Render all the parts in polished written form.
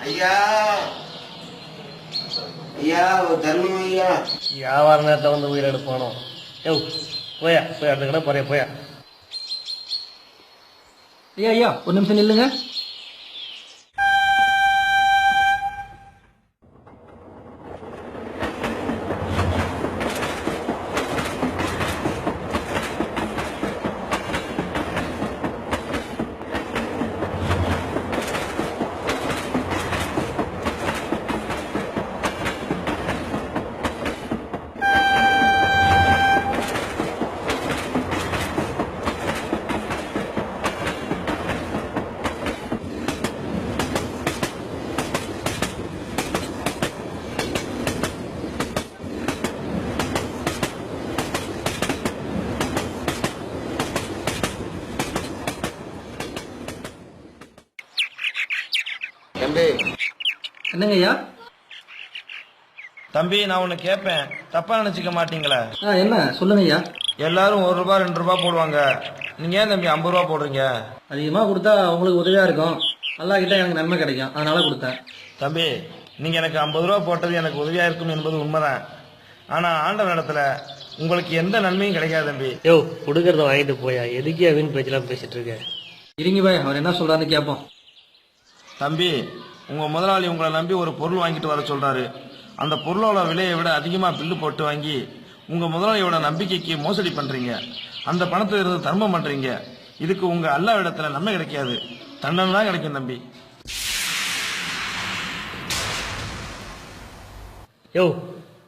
ஐயா ஐயா தர்மம் ஐயா. வியாபார நேரத்தில் வந்து உயிர் எடுப்பானோ. யோ போயா போய் அடுத்த கடை போறியா போயா. ஐயா ஐயா ஒரு நிமிஷம் நில்லுங்க. தம்பி என்னங்க ஐயா? தம்பி நான் ஒன்று கேட்பேன், தப்பா நினைச்சுக்க மாட்டீங்களே? என்ன சொல்லுங்க ஐயா. எல்லாரும் 1 ரூபா 2 ரூபா போடுவாங்க, நீங்க ஏன் தம்பி 50 ரூபா போடுறீங்க? அதிகமாக கொடுத்தா உங்களுக்கு உதவியா இருக்கும், நல்லா கிட்ட எனக்கு நன்மை கிடைக்கும், அதனால கொடுத்தேன். தம்பி நீங்க எனக்கு 50 ரூபா போட்டது எனக்கு உதவியா இருக்கும் என்பது உண்மைதான். ஆனா ஆண்டவன் இடத்துல உங்களுக்கு எந்த நன்மையும் கிடைக்காது தம்பி. யோ கொடுக்கறத வாங்கிட்டு போயா, எதுக்கே வீண் பேச்செல்லாம் பேசிட்டு இருக்க. இருங்க பாய், அவர் என்ன சொல்றாருன்னு கேட்போம். தம்பி உங்க முதலாளி உங்களை நம்பி ஒரு பொருள் வாங்கிட்டு வர சொல்றாரு. அந்த பொருளோட விலையை விட அதிகமா பில்லு போட்டு வாங்கி உங்க முதலாளியோட நம்பிக்கைக்கு மோசடி பண்றீங்க. அந்த பணத்தை இருந்து தர்மம் பண்றீங்க. இதுக்கு உங்க அல்லாஹ் இடத்துல நன்மை கிடைக்காது, தண்டனை தான் கிடைக்கும் தம்பி. யோ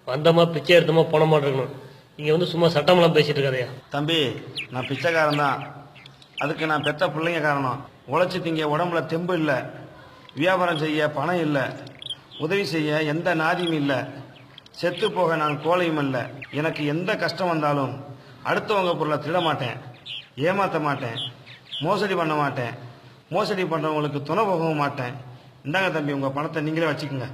வந்தமா பிச்சை எடுத்தமா போன மாட்டிருக்கணும். நீங்க வந்து சும்மா சட்டமெல்லாம் பேசிட்டு இருக்காதையா. தம்பி நான் பிச்சைக்காரன் தான், அதுக்கு நான் பெத்த பிள்ளைங்க காரணம். உழைச்சி திங்க உடம்புல தெம்பு இல்லை, வியாபாரம் செய்ய பணம் இல்லை, உதவி செய்ய எந்த நாதியும் இல்லை, செத்து போக நான் கோழையும் இல்லை. எனக்கு எந்த கஷ்டம் வந்தாலும் அடுத்தவங்க பொருளை திருட மாட்டேன், ஏமாற்ற மாட்டேன், மோசடி பண்ண மாட்டேன், மோசடி பண்ணுறவங்களுக்கு துணை போகவும் மாட்டேன். இந்தாங்க தம்பி உங்கள் பணத்தை நீங்களே வச்சுக்கோங்க.